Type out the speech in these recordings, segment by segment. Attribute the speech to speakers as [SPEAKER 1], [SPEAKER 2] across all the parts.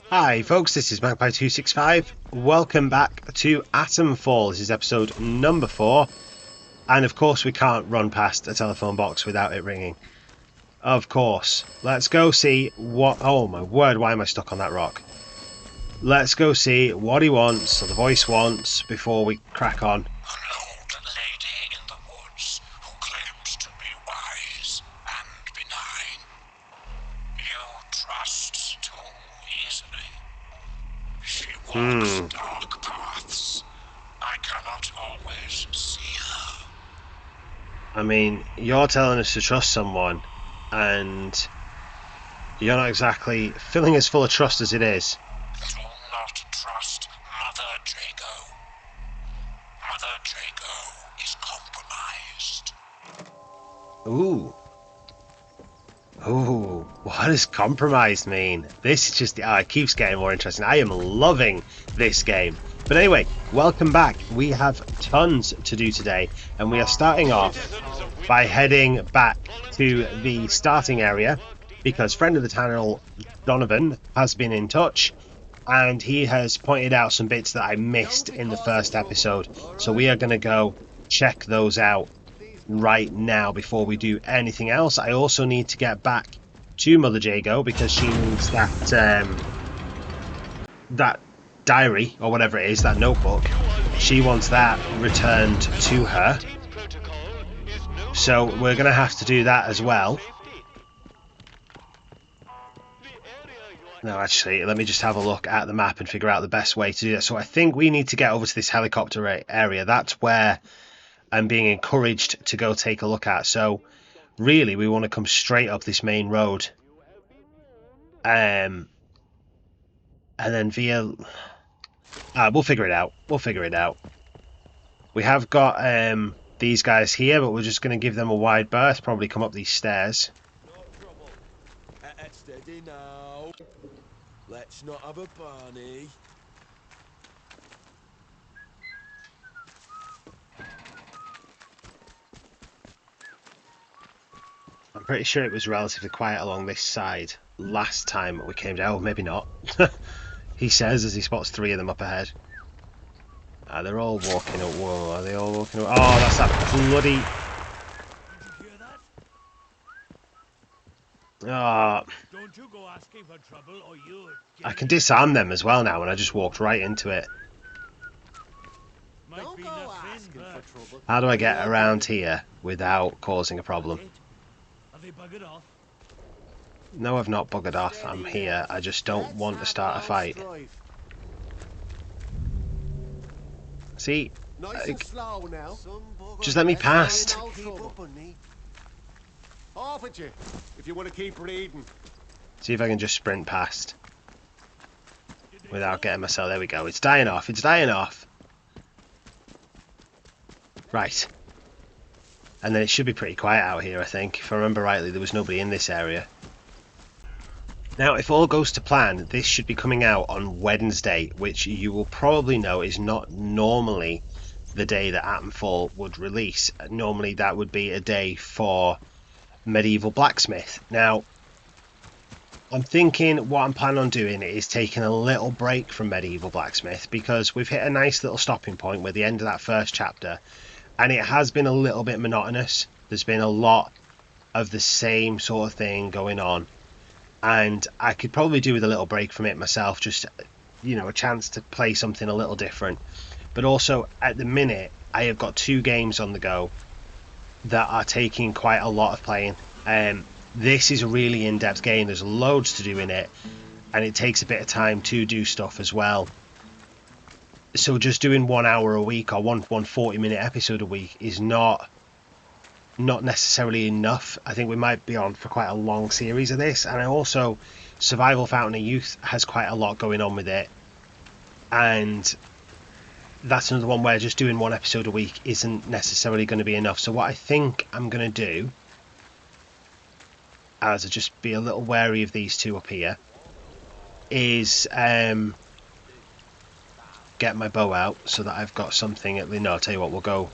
[SPEAKER 1] Hi folks, this is Magpie265. Welcome back to Atomfall. This is episode number 4. And of course we can't run past a telephone box without it ringing. Of course. Let's go see what... Oh my word, why am I stuck on that rock? Let's go see what he wants, or the voice wants, before we crack on.
[SPEAKER 2] An old lady in the woods who claims to be wise and benign. You trust too easily. She walks dark paths. I cannot always see her.
[SPEAKER 1] I mean, you're telling us to trust someone, and you're not exactly filling us full of trust as it is.
[SPEAKER 2] Do not trust Mother Drago. Mother Drago is compromised.
[SPEAKER 1] Ooh. Ooh, what does compromised mean? This is just... Oh, it keeps getting more interesting. I am loving this game. But anyway, welcome back. We have tons to do today, and we are starting off by heading back to the starting area, because friend of the channel, Donovan, has been in touch, and he has pointed out some bits that I missed in the first episode. So we are going to go check those out right now before we do anything else. I also need to get back to Mother Jago because she needs that diary or whatever it is, that notebook. She wants that returned to her, so we're gonna have to do that as well. No, actually, let me just have a look at the map and figure out the best way to do that. So I think we need to get over to this helicopter area. That's where I'm being encouraged to go take a look at. So really we want to come straight up this main road, and then via we'll figure it out. We have got these guys here, but we're just going to give them a wide berth, probably come up these stairs.
[SPEAKER 3] Steady now. Let's not have a Barney.
[SPEAKER 1] I'm pretty sure it was relatively quiet along this side last time we came down. Oh, maybe not. He says as he spots 3 of them up ahead. They're all walking up. Whoa, are they all walking up? Oh, that's that bloody... Oh,
[SPEAKER 4] Don't you go asking for trouble or you'll
[SPEAKER 1] I can disarm them as well now, and I just walked right into it.
[SPEAKER 4] might be nothing, but
[SPEAKER 1] How do I get around here without causing a problem?
[SPEAKER 4] have they buggered off?
[SPEAKER 1] No, I've not buggered off. I'm here. I just don't want to start a fight. See? Just let me past.
[SPEAKER 5] Off at you, if you want to keep reading.
[SPEAKER 1] See if I can just sprint past without getting myself... There we go. It's dying off. It's dying off. Right. And then it should be pretty quiet out here, I think. If I remember rightly, there was nobody in this area. Now, if all goes to plan, this should be coming out on Wednesday, which you will probably know is not normally the day that Atomfall would release. Normally, that would be a day for Medieval Blacksmith. Now, I'm thinking what I'm planning on doing is taking a little break from Medieval Blacksmith, because we've hit a nice little stopping point with the end of that first chapter, and it has been a little bit monotonous. There's been a lot of the same sort of thing going on, and I could probably do with a little break from it myself, just, you know, a chance to play something a little different. But also, at the minute, I have got 2 games on the go that are taking quite a lot of playing. This is a really in-depth game. There's loads to do in it, and it takes a bit of time to do stuff as well. So just doing 1 hour a week or one 40-minute episode a week is not necessarily enough. I think we might be on for quite a long series of this, and also Survival Fountain of Youth has quite a lot going on with it, and that's another one where just doing 1 episode a week isn't necessarily going to be enough. So what I think I'm going to do, as I just be a little wary of these 2 up here, is get my bow out so that I've got something at the... No, I'll tell you what, we'll go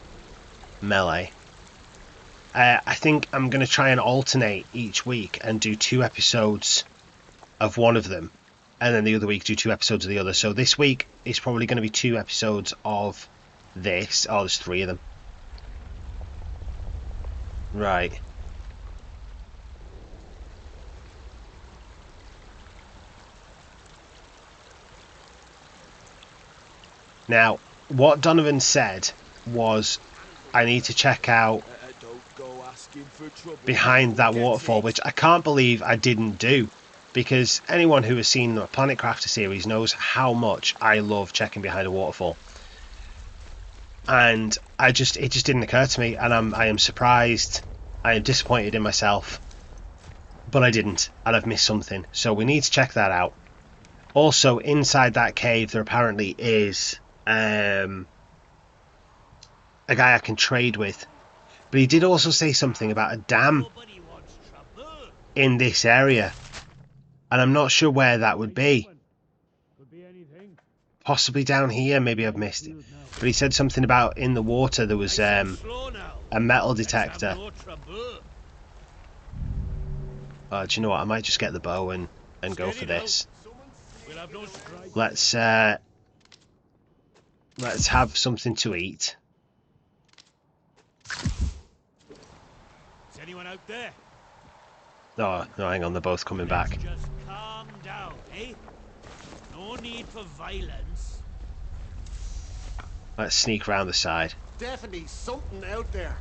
[SPEAKER 1] melee. I think I'm going to try and alternate each week and do 2 episodes of one of them, and then the other week do 2 episodes of the other. So this week is probably going to be 2 episodes of this. Oh, there's 3 of them. Right. Now, what Donovan said was I need to check out
[SPEAKER 3] Don't go asking for trouble.
[SPEAKER 1] behind that
[SPEAKER 3] Get
[SPEAKER 1] waterfall,
[SPEAKER 3] it?
[SPEAKER 1] which I can't believe I didn't do, because anyone who has seen the Planet Crafter series knows how much I love checking behind a waterfall. And it just didn't occur to me, and I am surprised. I am disappointed in myself, but I didn't, and I've missed something. So we need to check that out. Also, inside that cave, there apparently is a guy I can trade with, but he did also say something about a dam
[SPEAKER 4] Nobody wants trouble.
[SPEAKER 1] in this area, and I'm not sure where that would be.
[SPEAKER 4] Could be anything.
[SPEAKER 1] Possibly down here, maybe I've missed it. But he said something about in the water there was
[SPEAKER 4] Slow now.
[SPEAKER 1] a metal
[SPEAKER 4] Let's have
[SPEAKER 1] detector.
[SPEAKER 4] no trouble.
[SPEAKER 1] Do you know what? I might just get the bow and go for
[SPEAKER 4] Steady now.
[SPEAKER 1] this.
[SPEAKER 4] We'll have no strike.
[SPEAKER 1] Let's have something to eat.
[SPEAKER 4] Is anyone out there?
[SPEAKER 1] Oh no, hang on, they're both coming back.
[SPEAKER 4] Let's just calm down, eh? No need for violence.
[SPEAKER 1] Let's sneak round the side.
[SPEAKER 5] Definitely something out there.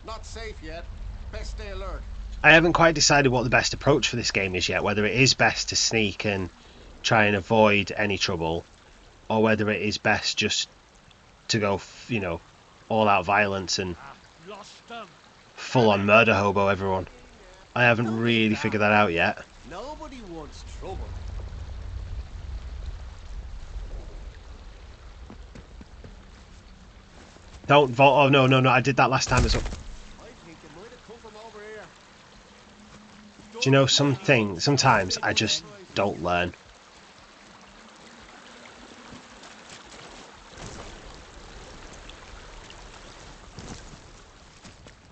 [SPEAKER 5] Not safe yet. Best stay alert.
[SPEAKER 1] I haven't quite decided what the best approach for this game is yet, whether it is best to sneak and try and avoid any trouble, or whether it is best just to go, you know, all out violence and
[SPEAKER 4] Lost them.
[SPEAKER 1] full on murder hobo everyone. I haven't really figured that out yet.
[SPEAKER 5] Nobody wants trouble.
[SPEAKER 1] Don't vault. Oh no, I did that last time as well.
[SPEAKER 5] I think it might have come from over here.
[SPEAKER 1] Do you know something? Sometimes I just don't learn.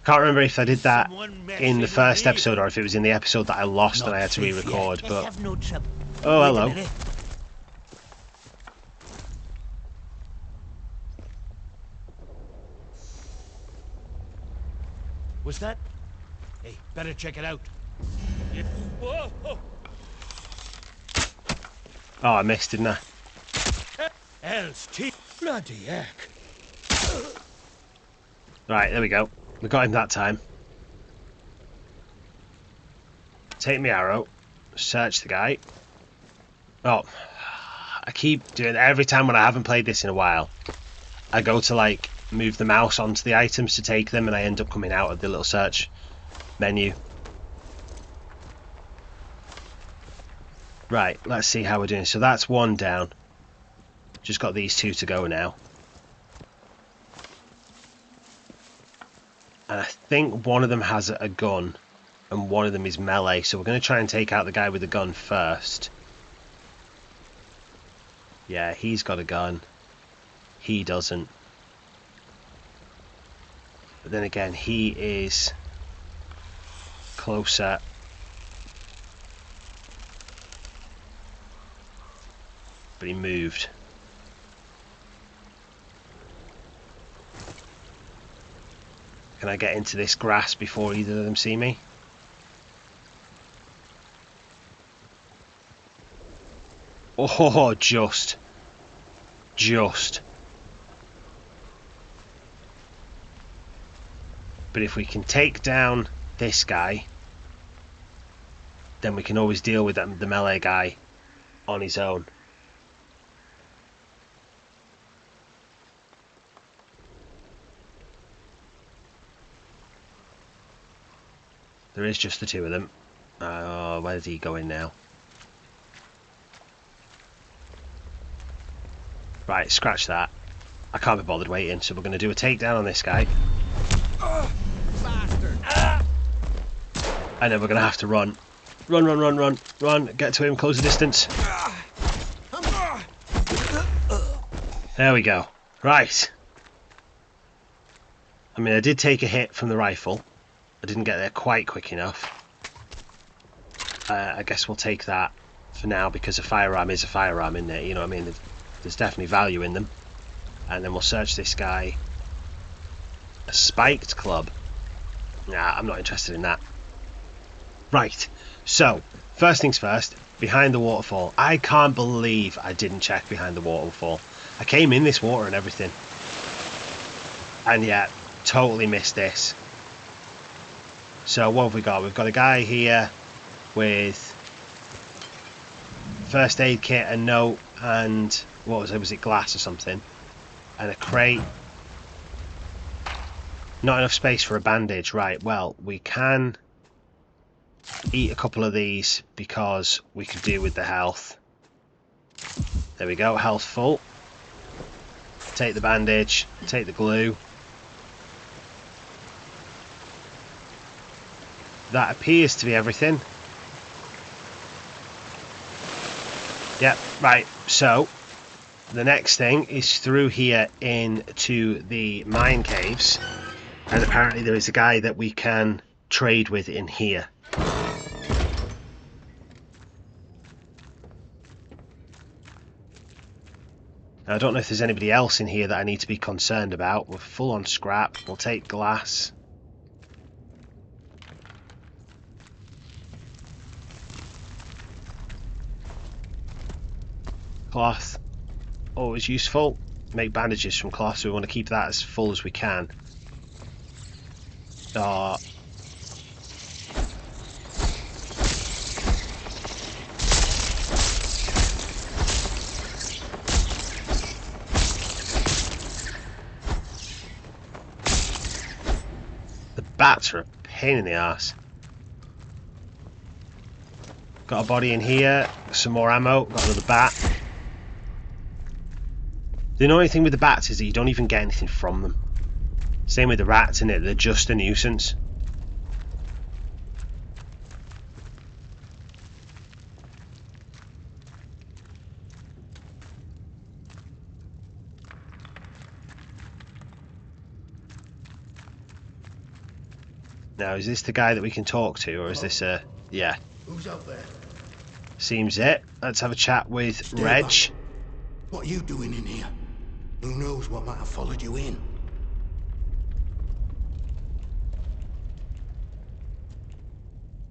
[SPEAKER 1] Can't remember if I did that in the first episode or if it was in the episode that I lost and I had to re-record.
[SPEAKER 4] Let's
[SPEAKER 1] But
[SPEAKER 4] have no trouble.
[SPEAKER 1] oh,
[SPEAKER 4] Wait a
[SPEAKER 1] hello.
[SPEAKER 4] minute. What's that? Hey, better check it out. Yeah. Whoa! Oh.
[SPEAKER 1] Oh, I missed, didn't I?
[SPEAKER 4] Hell's teeth. Bloody heck.
[SPEAKER 1] Right, there we go. We got him that time. Take my arrow. Search the guy. Oh, I keep doing it every time when I haven't played this in a while. I go to like move the mouse onto the items to take them and I end up coming out of the little search menu. Right, let's see how we're doing. So that's one down. Just got these 2 to go now. And I think one of them has a gun and one of them is melee. So we're going to try and take out the guy with the gun first. Yeah, he's got a gun. He doesn't. But then again, he is closer. But he moved. Can I get into this grass before either of them see me? Oh, just. But if we can take down this guy, then we can always deal with the melee guy on his own. There is just the 2 of them. Where's he going now? Right, scratch that. I can't be bothered waiting, so we're going to do a takedown on this guy.
[SPEAKER 5] Bastard!
[SPEAKER 1] And then we're going to have to run. Run. Get to him, close the distance. There we go. Right. I mean, I did take a hit from the rifle. I didn't get there quite quick enough. I guess we'll take that for now, because a firearm is a firearm, isn't it? You know what I mean? There's definitely value in them. And then we'll search this guy. A spiked club. Nah, I'm not interested in that. Right, so first things first, behind the waterfall. I can't believe I didn't check behind the waterfall. I came in this water and everything, and yet totally missed this. So what have we got? We've got a guy here with first aid kit, a note, and what was it? Was it glass or something? And a crate. Not enough space for a bandage. Right, well, we can eat a couple of these because we could do with the health. There we go, health full. Take the bandage, take the glue. That appears to be everything. Yep, right, so the next thing is through here into the mine caves, and apparently there is a guy that we can trade with in here. I don't know if there's anybody else in here that I need to be concerned about. We're full on scrap. We'll take glass. Cloth. Always useful. Make bandages from cloth, so we want to keep that as full as we can. Bats are a pain in the ass. Got a body in here, some more ammo, got another bat. The annoying thing with the bats is that you don't even get anything from them. Same with the rats, innit? They're just a nuisance. Now, is this the guy that we can talk to, or is this a... yeah.
[SPEAKER 3] Who's out there?
[SPEAKER 1] Seems it. Let's have a chat with
[SPEAKER 3] Stay
[SPEAKER 1] Reg.
[SPEAKER 3] back. What are you doing in here? Who knows what might have followed you in?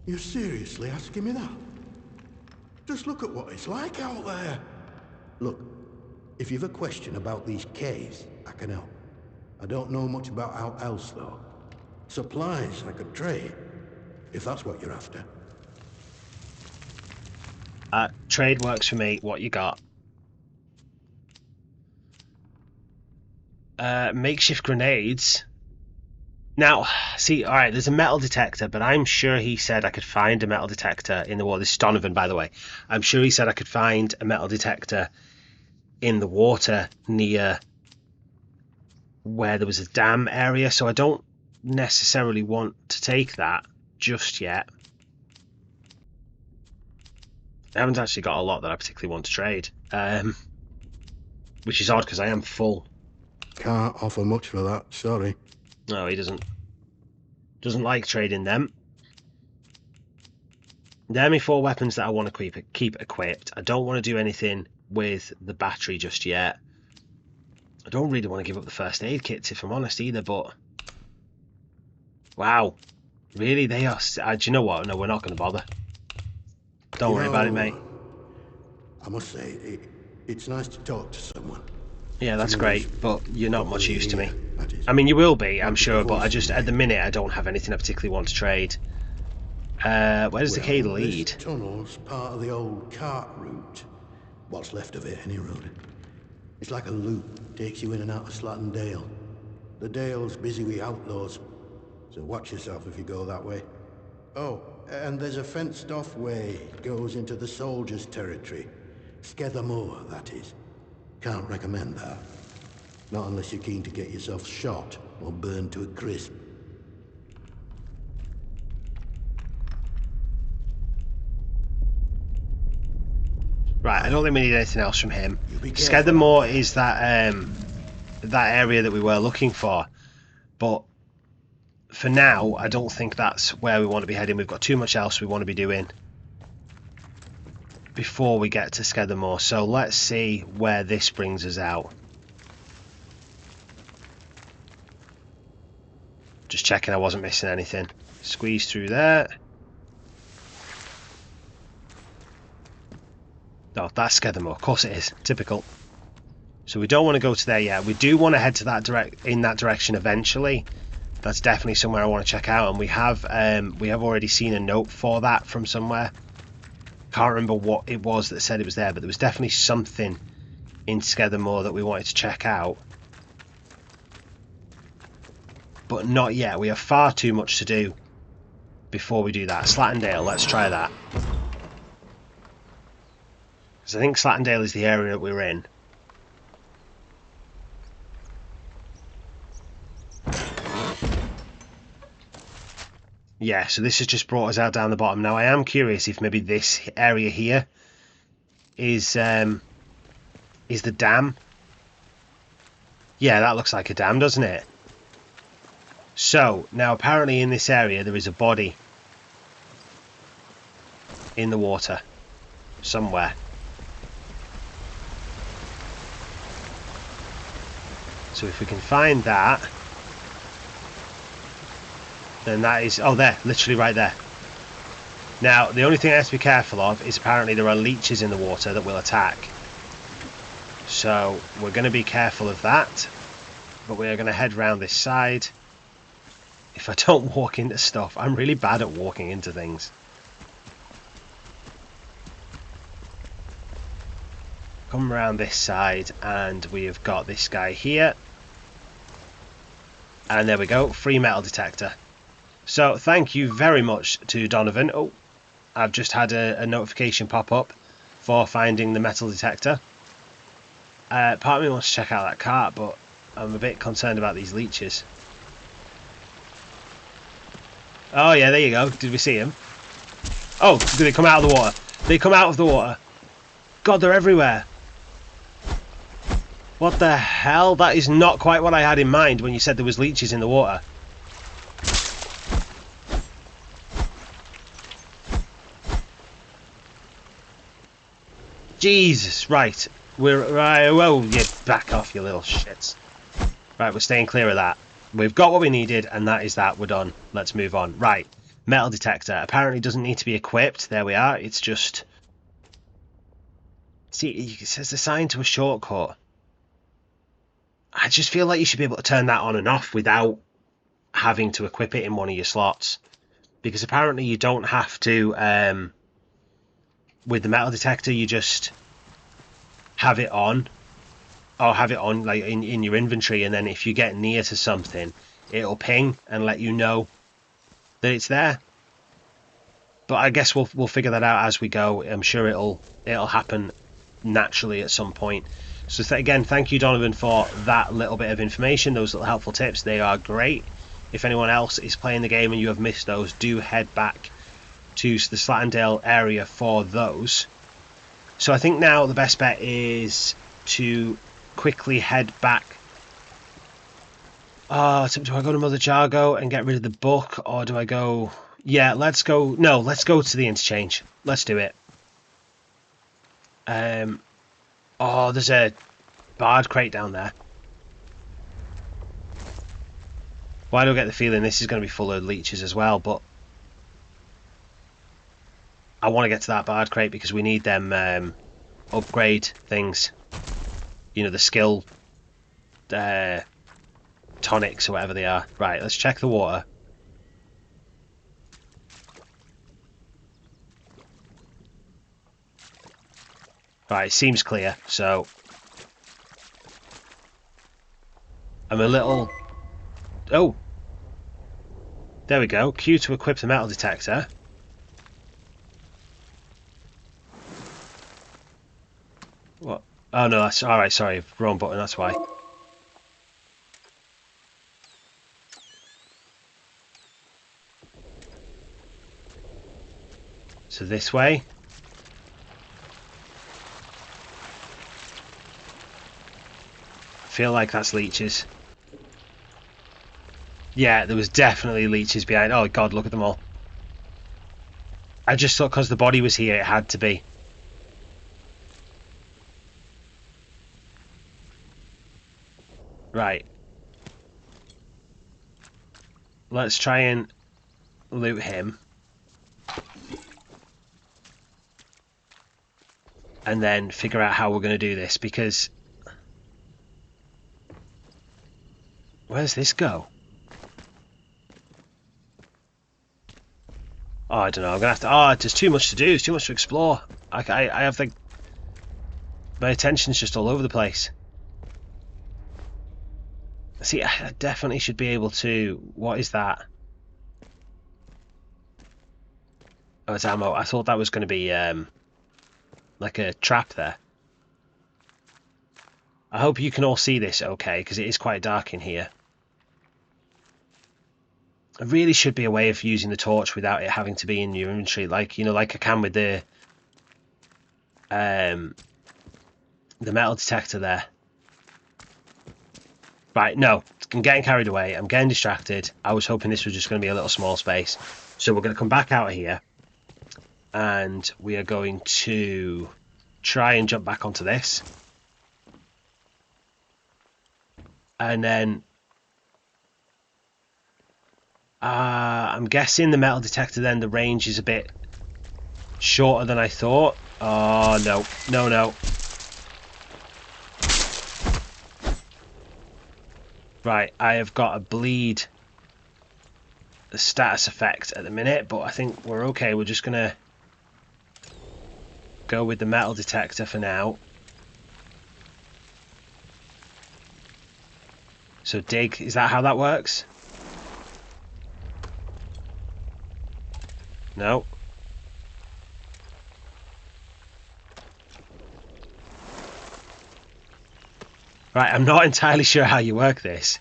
[SPEAKER 3] You're seriously asking me that? Just look at what it's like out there. Look, if you've a question about these caves, I can help. I don't know much about out else, though. Supplies I could trade, if that's what you're after.
[SPEAKER 1] Trade works for me. What you got? Makeshift grenades. Now, see, alright, there's a metal detector, but I'm sure he said I could find a metal detector in the water. This is Donovan, by the way. I'm sure he said I could find a metal detector in the water near where there was a dam area, so I don't necessarily want to take that just yet. I haven't actually got a lot that I particularly want to trade, which is odd because I am full.
[SPEAKER 3] Can't offer much for that, sorry.
[SPEAKER 1] No, he doesn't like trading them. They're my 4 weapons that I want to keep equipped. I don't want to do anything with the battery just yet. I don't really want to give up the first aid kits, if I'm honest, either, but... wow. Really? They are... do you know what? No, we're not going to bother. Don't worry about it, mate.
[SPEAKER 3] I must say, it's nice to talk to someone.
[SPEAKER 1] Yeah, that's great, but you're not much use to me.
[SPEAKER 3] That is.
[SPEAKER 1] I mean, you will be, I'm sure, but I just, at the minute, I don't have anything I particularly want to trade. Where does the cave lead?
[SPEAKER 3] This tunnel's part of the old cart route. What's left of it, any road. It's like a loop, takes you in and out of Slatton Dale. The Dale's busy with outlaws, so watch yourself if you go that way. Oh, and there's a fenced-off way, goes into the soldiers' territory. Skethermoor, that is. Can't recommend that. Not unless you're keen to get yourself shot or burned to a crisp.
[SPEAKER 1] Right, I don't think we need anything else from him.
[SPEAKER 3] careful.
[SPEAKER 1] Skethermoor is that that area that we were looking for, but for now, I don't think that's where we want to be heading. We've got too much else we want to be doing. before we get to Skedamore. So let's see where this brings us out. Just checking I wasn't missing anything. Squeeze through there. Oh, that's Skedamore. Of course it is. Typical. So we don't want to go to there yet. We do want to head to that in that direction eventually. That's definitely somewhere I want to check out, and we have already seen a note for that from somewhere. Can't remember what it was that said it was there, but there was definitely something in Skedamore that we wanted to check out. But not yet. We have far too much to do before we do that. Slattendale, let's try that. Because I think Slattendale is the area that we're in. Yeah, so this has just brought us out down the bottom. Now I am curious if maybe this area here is the dam. Yeah, that looks like a dam, doesn't it? So now apparently in this area there is a body in the water somewhere. So if we can find that, then that is... oh, there, literally right there. Now, the only thing I have to be careful of is apparently there are leeches in the water that will attack. So we're going to be careful of that. But we are going to head round this side. If I don't walk into stuff, I'm really bad at walking into things. Come around this side and we have got this guy here. And there we go, free metal detector. So thank you very much to Donovan. Oh, I've just had a notification pop up for finding the metal detector. Part of me wants to check out that cart, but I'm a bit concerned about these leeches. Oh yeah, there you go. Did we see him? Oh, did they come out of the water? They come out of the water. God, they're everywhere. What the hell? That is not quite what I had in mind when you said there was leeches in the water. Jesus, right. We're right. Whoa, you back off, you little shits. Right, we're staying clear of that. We've got what we needed, and that is that. We're done. Let's move on. Right, metal detector. Apparently doesn't need to be equipped. There we are. It's just... see, it says assigned to a shortcut. I just feel like you should be able to turn that on and off without having to equip it in one of your slots. Because apparently you don't have to... with the metal detector, you just have it on. Or have it on like in your inventory, and then if you get near to something, it'll ping and let you know that it's there. But I guess we'll figure that out as we go. I'm sure it'll happen naturally at some point. So again, thank you, Donovan, for that little bit of information, those little helpful tips. They are great. If anyone else is playing the game and you have missed those, do head back to the Slattendale area for those. So I think now the best bet is to quickly head back. Do I go to Mother Jargo and get rid of the book, or do I go... yeah, let's go... no, let's go to the Interchange. Let's do it. Oh, there's a bard crate down there. Why do I get the feeling this is going to be full of leeches as well, but I want to get to that bard crate because we need them upgrade things. You know, the skill tonics or whatever they are. Right, let's check the water. Right, it seems clear, so I'm a little... oh! There we go. Q to equip the metal detector. What? Oh no, that's... alright, sorry. Wrong button, that's why. So this way. I feel like that's leeches. Yeah, there was definitely leeches behind. Oh god, look at them all. I just thought because the body was here, it had to be. Right. Let's try and loot him. And then figure out how we're going to do this, because... Where's this go? Oh, I don't know. I'm going to have to... Oh, there's too much to do. There's too much to explore. I have the... My attention's just all over the place. See, I definitely should be able to... What is that? Oh, it's ammo. I thought that was going to be like a trap there. I hope you can all see this okay, because it is quite dark in here. There really should be a way of using the torch without it having to be in your inventory, like, you know, like I can with the metal detector there. Right, no, I'm getting carried away. I'm getting distracted. I was hoping this was just going to be a little small space. So we're going to come back out of here. And we are going to try and jump back onto this. And then... I'm guessing the metal detector then, the range is a bit shorter than I thought. Oh, no. No, no. Right, I have got a bleed the status effect at the minute, but I think we're okay. We're just going to go with the metal detector for now. So dig, is that how that works? No. Right, I'm not entirely sure how you work this.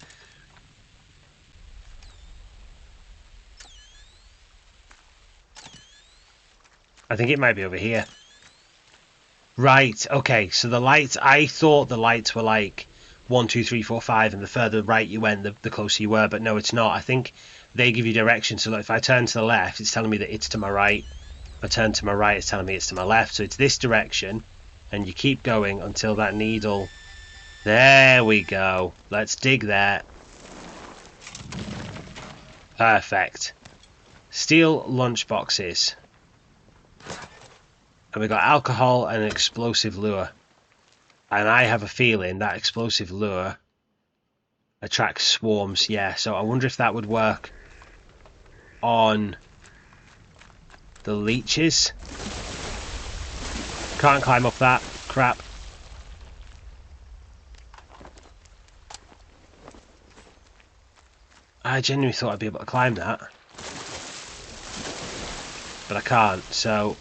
[SPEAKER 1] I think it might be over here. Right, okay, so the lights, I thought the lights were like 1, 2, 3, 4, 5, and the further right you went, the closer you were, but no, it's not. I think they give you direction, so like if I turn to the left, it's telling me that it's to my right. If I turn to my right, it's telling me it's to my left, so it's this direction, and you keep going until that needle... There we go. Let's dig there. Perfect. Steel lunch boxes. And we got alcohol and an explosive lure. And I have a feeling that explosive lure attracts swarms. Yeah, so I wonder if that would work on the leeches. Can't climb up that. Crap. I genuinely thought I'd be able to climb that. But I can't, so...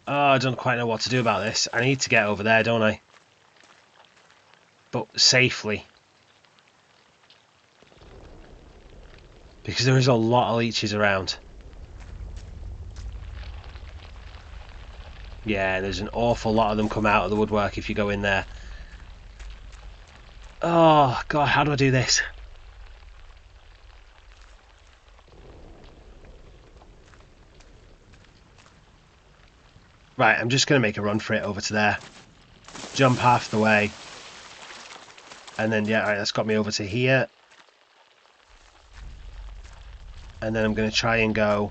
[SPEAKER 1] Oh, I don't quite know what to do about this. I need to get over there, don't I? But safely. Because there is a lot of leeches around. Yeah, there's an awful lot of them come out of the woodwork if you go in there. Oh, God, how do I do this? Right, I'm just going to make a run for it over to there. Jump half the way. And then, yeah, right, that's got me over to here. And then I'm going to try and go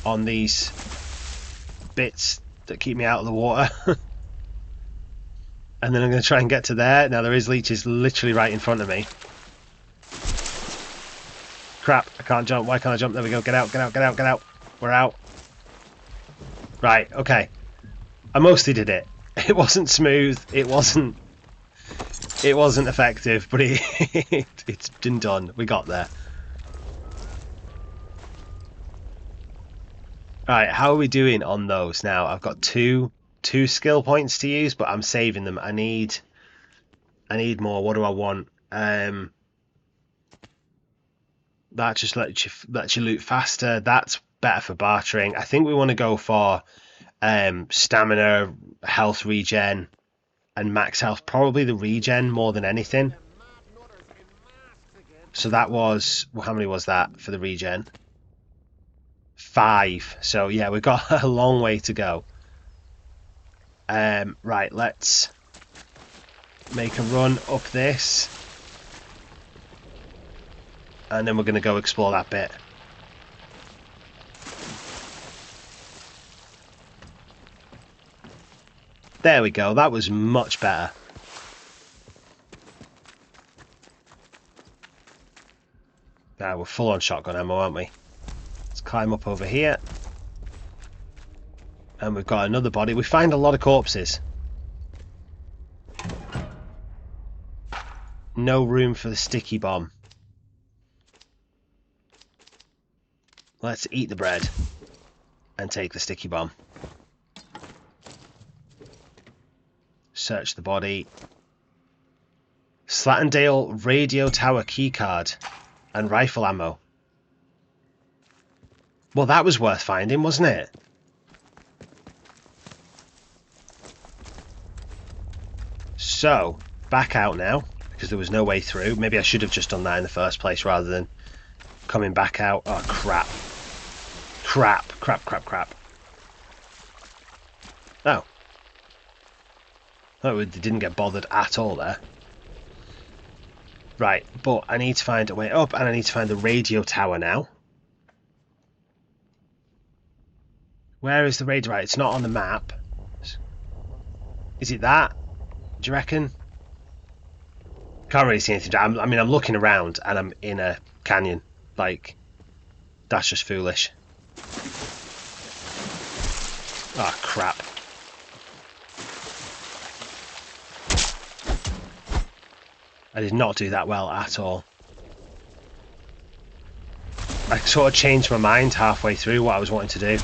[SPEAKER 1] on these bits that keep me out of the water. And then I'm going to try and get to there. Now there is leeches literally right in front of me. Crap, I can't jump. Why can't I jump? There we go. Get out, get out, get out, get out. We're out. Right, okay. I mostly did it. It wasn't smooth. It wasn't effective, but it's been done. We got there. Right, how are we doing on those now? I've got two skill points to use, but I'm saving them. I need more. What do I want? That just lets you loot faster. That's better for bartering. I think we want to go for stamina, health regen, and max health. Probably the regen more than anything. So that was, well, how many was that for the regen? 5. So yeah, we've got a long way to go. Right, let's make a run up this. And then we're going to go explore that bit. There we go, that was much better. Now we're full on shotgun ammo, aren't we? Let's climb up over here. And we've got another body. We find a lot of corpses. No room for the sticky bomb. Let's eat the bread and take the sticky bomb. Search the body. Slattendale radio tower keycard and rifle ammo. Well, that was worth finding, wasn't it? So, back out now, because there was no way through. Maybe I should have just done that in the first place rather than coming back out. Oh, crap. Crap, crap, crap, crap. Oh. Oh, they didn't get bothered at all there. Right, but I need to find a way up, and I need to find the radio tower now. Where is the radio? Right, it's not on the map. Is it that? Do you reckon? Can't really see anything. I mean, I'm looking around, and I'm in a canyon. Like, that's just foolish. Oh, crap. I did not do that well at all. I sort of changed my mind halfway through what I was wanting to do.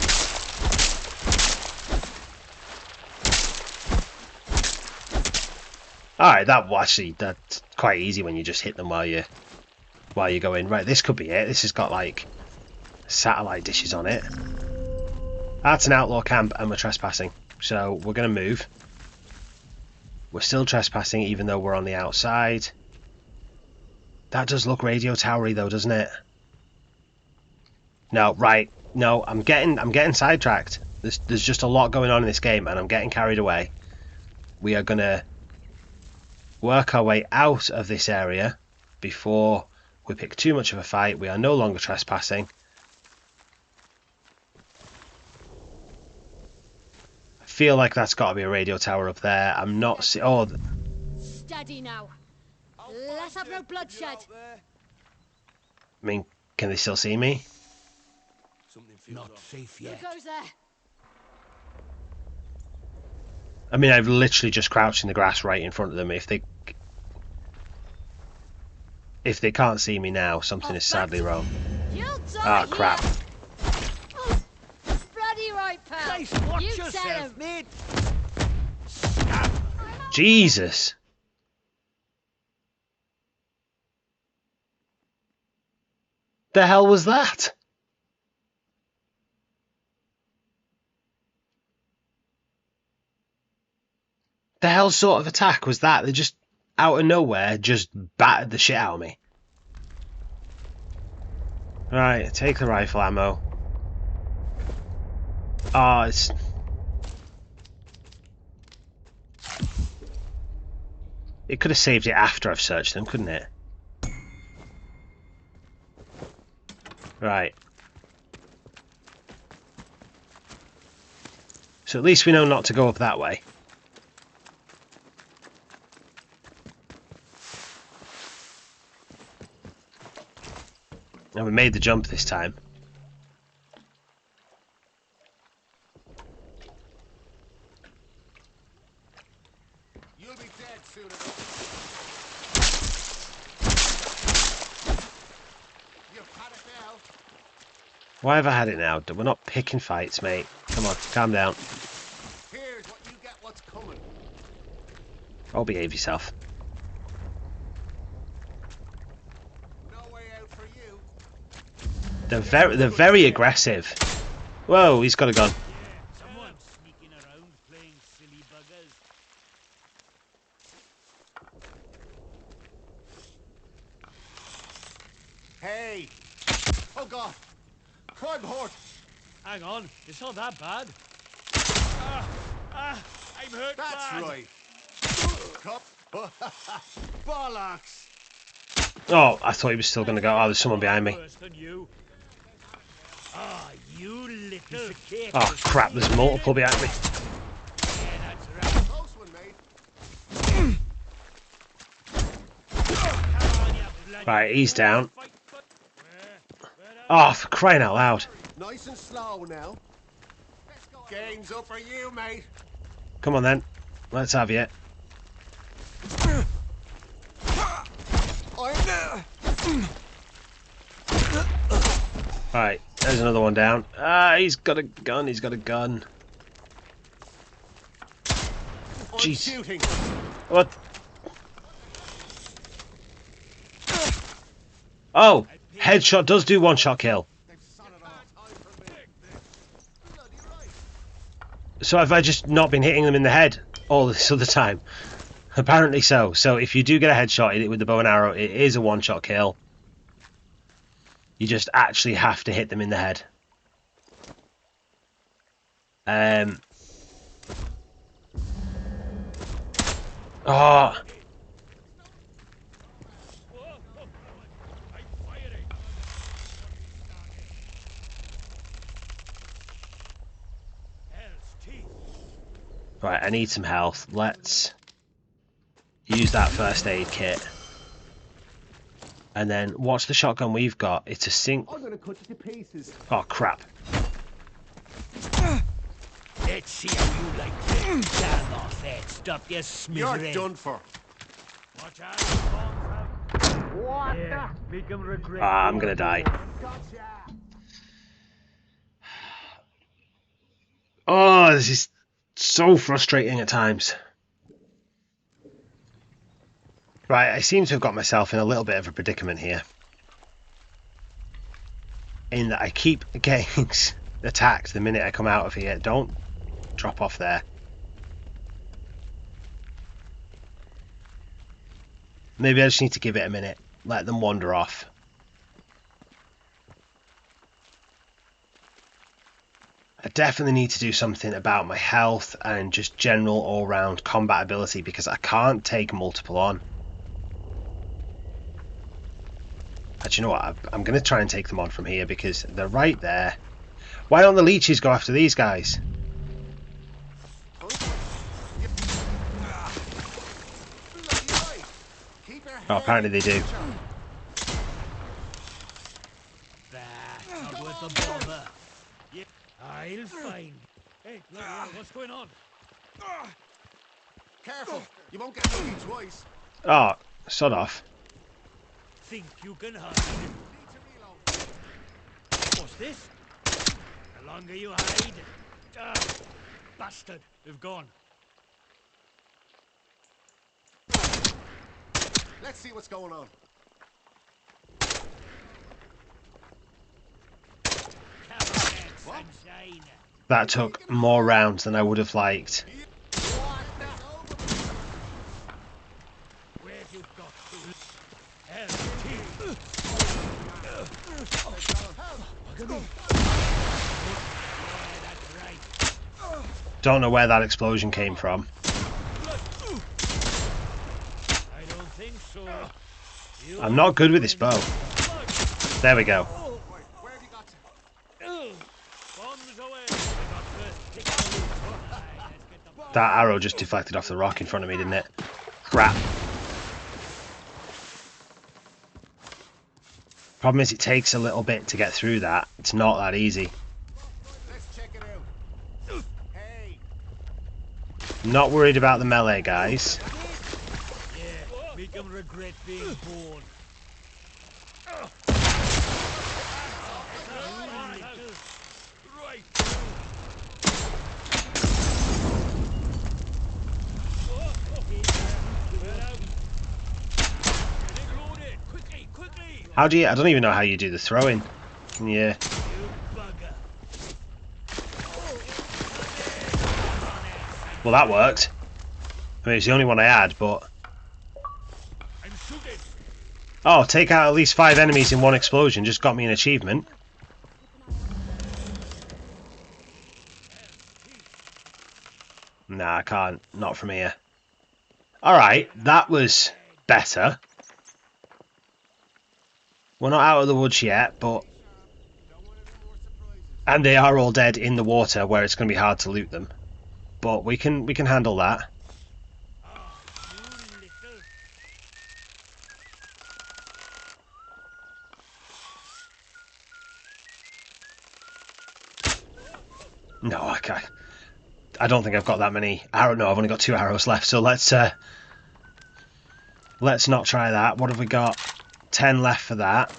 [SPEAKER 1] Alright, that's quite easy when you just hit them while you go in. Right, this could be it. This has got like satellite dishes on it. That's an outlaw camp and we're trespassing. So we're going to move. We're still trespassing even though we're on the outside. That does look radio towery though, doesn't it? No, right. No, I'm getting sidetracked. There's just a lot going on in this game and I'm getting carried away. We are going to work our way out of this area before we pick too much of a fight. We are no longer trespassing. I feel like that's got to be a radio tower up there. I'm not
[SPEAKER 6] Steady now. Let's have no bloodshed.
[SPEAKER 1] I mean, can they still see me?
[SPEAKER 4] Not safe
[SPEAKER 6] Who
[SPEAKER 4] yet.
[SPEAKER 6] goes there?
[SPEAKER 1] I mean, I've literally just crouched in the grass right in front of them. If they can't see me now, something is sadly wrong.
[SPEAKER 6] You'll
[SPEAKER 1] Ah,
[SPEAKER 6] die
[SPEAKER 1] crap.
[SPEAKER 6] here. Oh, bloody right, pal.
[SPEAKER 4] Nice, watch
[SPEAKER 6] You tell
[SPEAKER 4] yourself,
[SPEAKER 6] him.
[SPEAKER 4] mate.
[SPEAKER 1] Jesus. The hell was that? The hell sort of attack was that? They just, out of nowhere, just battered the shit out of me. Right, take the rifle ammo. Oh, it's... It could have saved it after I've searched them, couldn't it? Right. So at least we know not to go up that way. And we made the jump this time.
[SPEAKER 5] You'll be dead soon enough. You've had it now.
[SPEAKER 1] Why have I had it now? We're not picking fights, mate. Come on, calm down.
[SPEAKER 5] Here's what you get what's coming.
[SPEAKER 1] Oh, behave yourself.
[SPEAKER 5] No way out for you.
[SPEAKER 1] They're very aggressive. Whoa, he's got a gun.
[SPEAKER 4] Someone's sneaking around playing silly buggers.
[SPEAKER 5] Hey! Oh God! I'm hurt!
[SPEAKER 4] Hang on, it's not that bad. I I'm hurt
[SPEAKER 5] That's
[SPEAKER 4] bad.
[SPEAKER 5] right. Bollocks.
[SPEAKER 1] Oh, I thought he was still going to go. Oh, there's someone behind me.
[SPEAKER 4] Worse than you. Ah, you little cake.
[SPEAKER 1] Oh, crap, there's multiple behind me.
[SPEAKER 4] Yeah, that's right.
[SPEAKER 5] Close one, mate.
[SPEAKER 4] Come on, you bloody
[SPEAKER 1] Right, he's down.
[SPEAKER 4] fight, but-
[SPEAKER 1] Oh, for crying out loud.
[SPEAKER 5] Nice and slow now. Game's up for you, mate.
[SPEAKER 1] Come on then. Let's have you. Right, there's another one down. Ah, he's got a gun, he's got a gun.
[SPEAKER 5] I'm
[SPEAKER 1] Jeez.
[SPEAKER 5] shooting.
[SPEAKER 1] What? Oh, headshot does do one shot kill.
[SPEAKER 5] They've son it off. Time for me. Bloody right.
[SPEAKER 1] So have I just not been hitting them in the head all this other time? Apparently so. So if you do get a headshot in it with the bow and arrow, it is a one shot kill. You just actually have to hit them in the head. Oh,
[SPEAKER 4] I'm firing. Hell's teeth.
[SPEAKER 1] right, I need some health. Let's use that first aid kit. And then, what's the shotgun we've got? It's a sink.
[SPEAKER 5] I'm gonna cut you to pieces.
[SPEAKER 1] Oh, crap.
[SPEAKER 4] Let's see how you like it. Stand off that. Stop your
[SPEAKER 5] You're
[SPEAKER 4] smizzering.
[SPEAKER 5] done for.
[SPEAKER 4] Watch out. What the? Make him regret.
[SPEAKER 1] Ah, I'm gonna die.
[SPEAKER 5] Gotcha.
[SPEAKER 1] Oh, this is so frustrating at times. Right, I seem to have got myself in a little bit of a predicament here. In that I keep getting attacked the minute I come out of here. Don't drop off there. Maybe I just need to give it a minute. Let them wander off. I definitely need to do something about my health and just general all-round combat ability because I can't take multiple on. Actually, you know what? I'm going to try and take them on from here because they're right there. Why don't the leeches go after these guys? Oh, apparently they do.
[SPEAKER 4] That's not worth the bother. Yep, I'll find. Hey, look, what's going on?
[SPEAKER 5] Careful. You won't get lucky twice.
[SPEAKER 1] Oh, sod off.
[SPEAKER 4] Think you can hide?
[SPEAKER 5] Need to reload.
[SPEAKER 4] What's this? The longer you hide, bastard, they've gone.
[SPEAKER 5] Let's see what's going on.
[SPEAKER 4] Come on, sunshine.
[SPEAKER 1] That took more rounds than I would have liked.
[SPEAKER 4] Where have you got to? Hell, that's right.
[SPEAKER 1] Don't know where that explosion came from.
[SPEAKER 4] I don't think so. You
[SPEAKER 1] I'm not good with this bow. There we go.
[SPEAKER 5] Where have you got to?
[SPEAKER 4] bombs away. I got first pick of the loot. Aye, let's get the
[SPEAKER 1] That arrow just deflected off the rock in front of me, didn't it? Crap. Problem is it takes a little bit to get through that. It's not that easy.
[SPEAKER 5] Let's check it out. Hey.
[SPEAKER 1] Not worried about the melee guys.
[SPEAKER 4] Yeah, make them regret being born. Right. Quickly!
[SPEAKER 1] How do you... I don't even know how you do the throwing. Yeah.
[SPEAKER 4] You bugger.
[SPEAKER 1] Well, that worked. I mean, it's the only one I had, but...
[SPEAKER 4] I'm shooting.
[SPEAKER 1] Oh, take out at least 5 enemies in one explosion. Just got me an achievement. Nah, I can't. Not from here. Alright, that was better. We're not out of the woods yet, but... And they are all dead in the water, where it's going to be hard to loot them. But we can handle that.
[SPEAKER 4] Ah, you little...
[SPEAKER 1] No, I don't think I've got that many arrows. No, I've only got 2 arrows left, so let's not try that. What have we got? 10 left for that.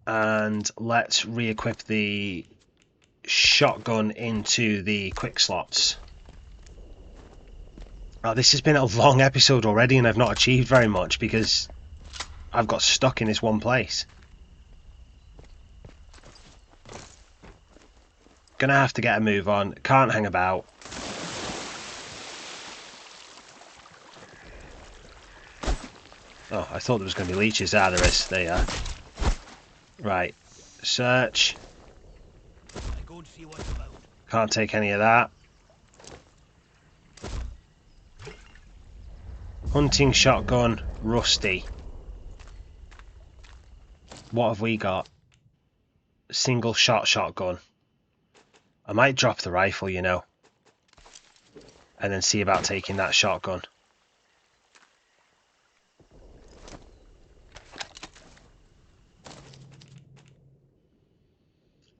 [SPEAKER 1] And let's re-equip the shotgun into the quick slots. Oh, this has been a long episode already, and I've not achieved very much because I've got stuck in this one place. Gonna have to get a move on. Can't hang about. Oh, I thought there was going to be leeches. Ah, there is. There you are. Right. Search.
[SPEAKER 4] I go and see what's about.
[SPEAKER 1] Can't take any of that. Hunting shotgun. Rusty. What have we got? Single shot shotgun. I might drop the rifle, you know. And then see about taking that shotgun.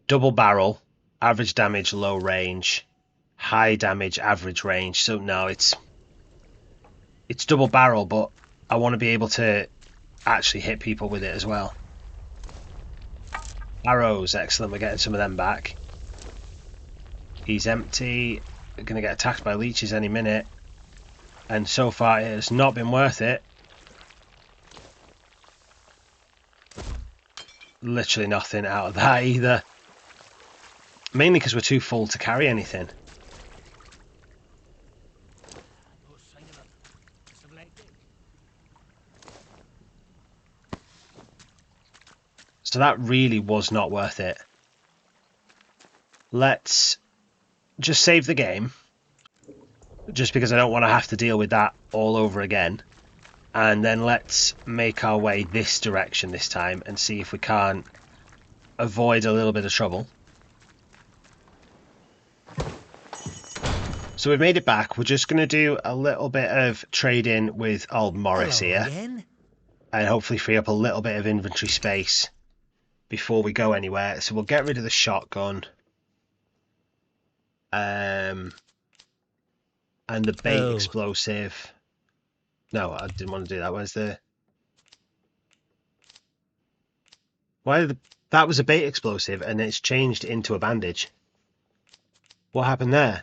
[SPEAKER 1] Double barrel, average damage, low range, high damage, average range. So no, it's double barrel, but I want to be able to actually hit people with it as well. Arrows, excellent. We're getting some of them back. He's empty. We're going to get attacked by leeches any minute. And so far it has not been worth it. Literally nothing out of that either. Mainly because we're too full to carry anything.
[SPEAKER 4] No sign of him. Just a blank thing.
[SPEAKER 1] So that really was not worth it. Let's just save the game. Just because I don't want to have to deal with that all over again. And then let's make our way this direction this time and see if we can't avoid a little bit of trouble. So we've made it back. We're just going to do a little bit of trading with old Morris
[SPEAKER 4] Hello
[SPEAKER 1] here.
[SPEAKER 4] again.
[SPEAKER 1] And hopefully free up a little bit of inventory space before we go anywhere. So we'll get rid of the shotgun. And the bait explosive. No, I didn't want to do that. Where's the... That was a bait explosive and it's changed into a bandage. What happened there?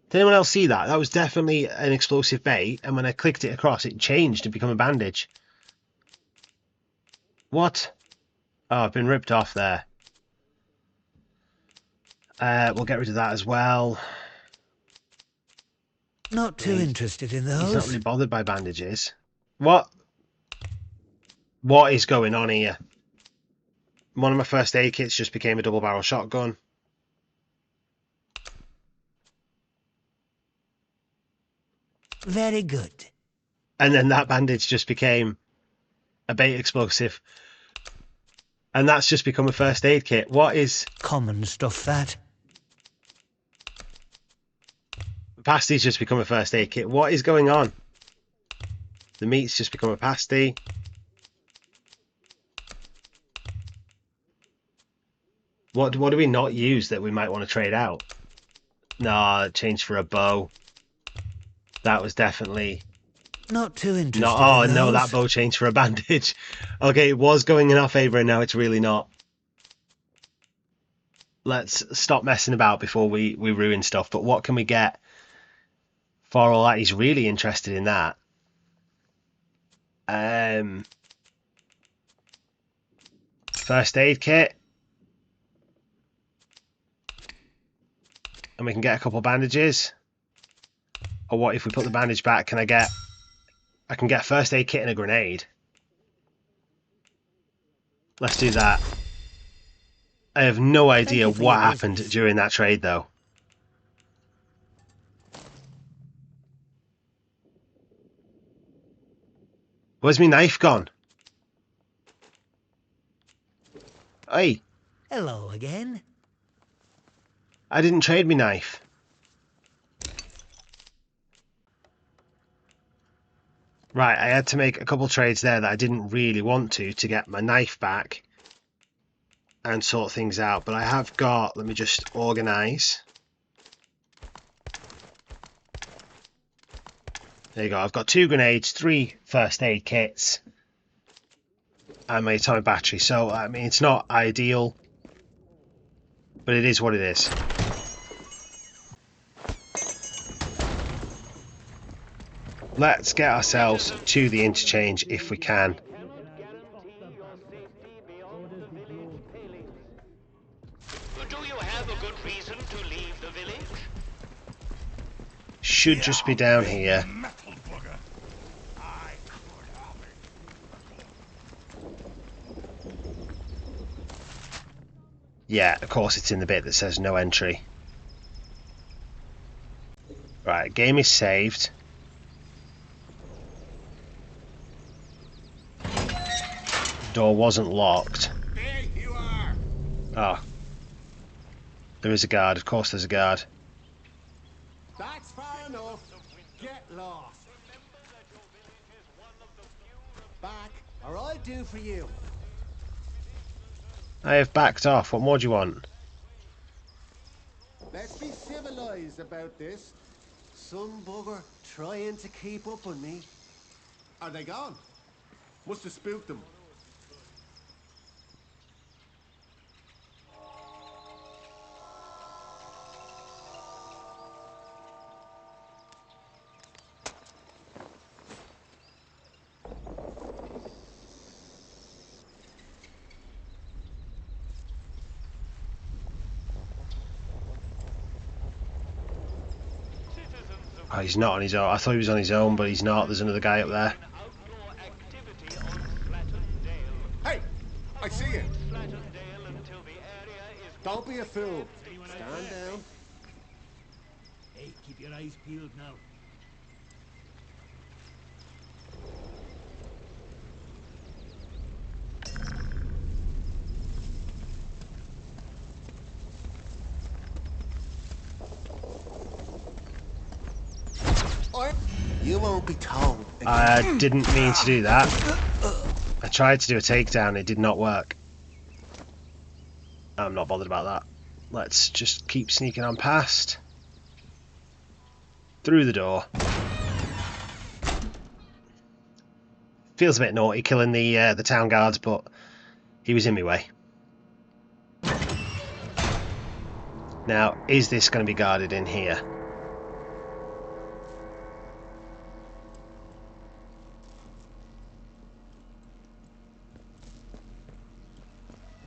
[SPEAKER 1] Did anyone else see that? That was definitely an explosive bait, and when I clicked it across, it changed to become a bandage. What? Oh, I've been ripped off there. We'll get rid of that as well.
[SPEAKER 4] Not too interested in those.
[SPEAKER 1] He's not really bothered by bandages. What? What is going on here? One of my first aid kits just became a double barrel shotgun.
[SPEAKER 4] Very good.
[SPEAKER 1] And then that bandage just became a bait explosive. And that's just become a first aid kit. What is...
[SPEAKER 4] Common stuff, that.
[SPEAKER 1] Pasty's just become a first aid kit. What is going on? The meat's just become a pasty. What do we not use that we might want to trade out? Nah, change for a bow. That was definitely...
[SPEAKER 4] Not too interested
[SPEAKER 1] No, oh
[SPEAKER 4] in
[SPEAKER 1] no,
[SPEAKER 4] those.
[SPEAKER 1] that bow changed for a bandage. Okay, it was going in our favour and now it's really not. Let's stop messing about before we ruin stuff. But what can we get for all that? He's really interested in that. First aid kit. And we can get a couple bandages. Or what if we put the bandage back? I can get a first aid kit and a grenade. Let's do that. I have no idea what happened during that trade though. Where's my knife gone? Hey,
[SPEAKER 4] Hello again.
[SPEAKER 1] I didn't trade my knife. Right, I had to make a couple trades there that I didn't really want to get my knife back and sort things out. But I have got, let me just organise. There you go, I've got 2 grenades, 3 first aid kits, and my atomic battery. So, I mean, it's not ideal, but it is what it is. Let's get ourselves to the interchange if we can.
[SPEAKER 7] Do you have a good reason to leave the village?
[SPEAKER 1] Should just be down here. Yeah, of course it's in the bit that says no entry. Right, game is saved. Door wasn't locked.
[SPEAKER 5] There you are.
[SPEAKER 1] Oh. There is a guard, of course there's a guard.
[SPEAKER 5] That's far enough. Get lost. Back, or I'll do for you.
[SPEAKER 1] I have backed off, what more do you want?
[SPEAKER 5] Let's be civilized about this. Some bugger trying to keep up on me. Are they gone? Must have spooked them.
[SPEAKER 1] Oh, he's not on his own. I thought he was on his own, but he's not. There's another guy up there.
[SPEAKER 5] Hey, I see you. Don't be a fool. Stand down.
[SPEAKER 4] Hey, keep your eyes peeled now.
[SPEAKER 5] You won't be told.
[SPEAKER 1] I didn't mean to do that. I tried to do a takedown, it did not work. I'm not bothered about that. Let's just keep sneaking on past. Through the door. Feels a bit naughty killing the town guards, but he was in my way. Now, is this going to be guarded in here?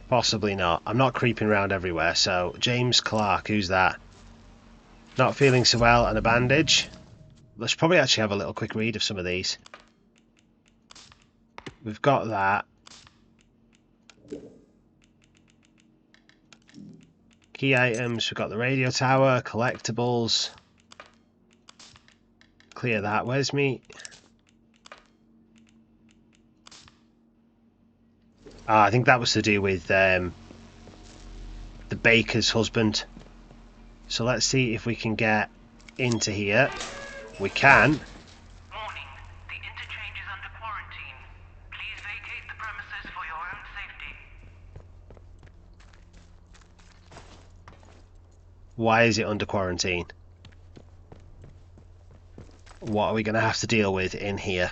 [SPEAKER 1] Possibly not. I'm not creeping around everywhere, so James Clark, who's that? Not feeling so well and a bandage. Let's probably actually have a little quick read of some of these. We've got that. Key items, we've got the radio tower, collectibles. Clear that. Where's me? I think that was to do with the baker's husband. So let's see if we can get into here. We can.
[SPEAKER 8] Warning, the interchange is under quarantine. Please vacate the premises for your own safety.
[SPEAKER 1] Why is it under quarantine? What are we going to have to deal with in here?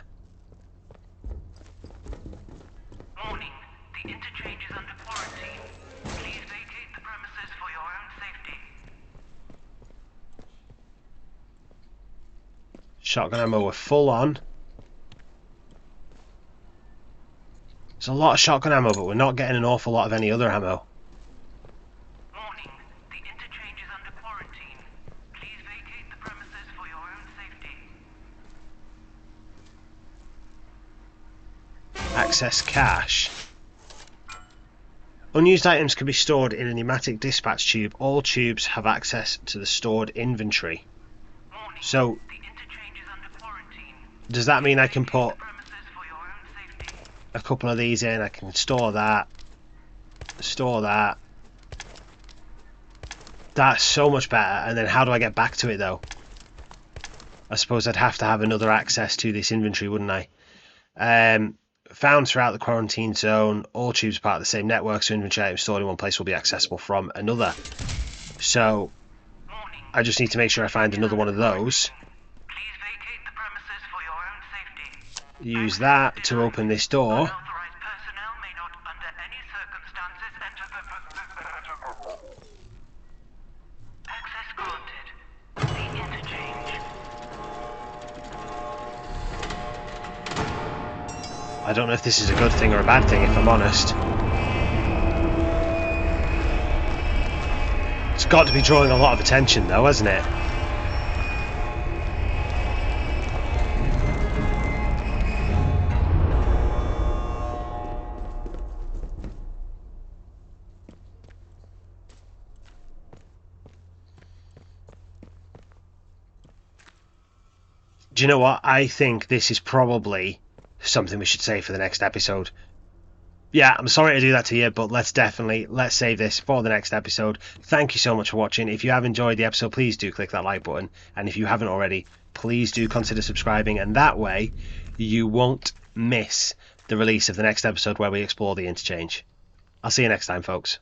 [SPEAKER 8] Warning, the interchange is under quarantine. Please vacate the premises for your own safety.
[SPEAKER 1] Shotgun ammo, we're full on. There's a lot of shotgun ammo, but we're not getting an awful lot of any other ammo.
[SPEAKER 8] Warning, the interchange is under quarantine. Please vacate the premises for your own safety.
[SPEAKER 1] Access cache. Unused items can be stored in a pneumatic dispatch tube. All tubes have access to the stored inventory.
[SPEAKER 8] Warning,
[SPEAKER 1] So,
[SPEAKER 8] the interchange is under quarantine.
[SPEAKER 1] does that mean I can put
[SPEAKER 8] Premises for your own
[SPEAKER 1] a couple of these in. I can store that. Store that. That's so much better. And then how do I get back to it though? I suppose I'd have to have another access to this inventory, wouldn't I? Found throughout the quarantine zone. All tubes are part of the same network, so inventory items stored in one place will be accessible from another. So I just need to make sure I find another one of those.
[SPEAKER 8] Please vacate the premises for your own safety.
[SPEAKER 1] Use that to open this door.
[SPEAKER 8] Unauthorized personnel may not, under any circumstances, enter the... Access granted. The Interchange.
[SPEAKER 1] I don't know if this is a good thing or a bad thing, if I'm honest. It's got to be drawing a lot of attention though, hasn't it? Do you know what? I think this is probably something we should say for the next episode. Yeah, I'm sorry to do that to you, but let's save this for the next episode. Thank you so much for watching. If you have enjoyed the episode, please do click that like button. And if you haven't already, please do consider subscribing. And that way, you won't miss the release of the next episode where we explore the Interchange. I'll see you next time, folks.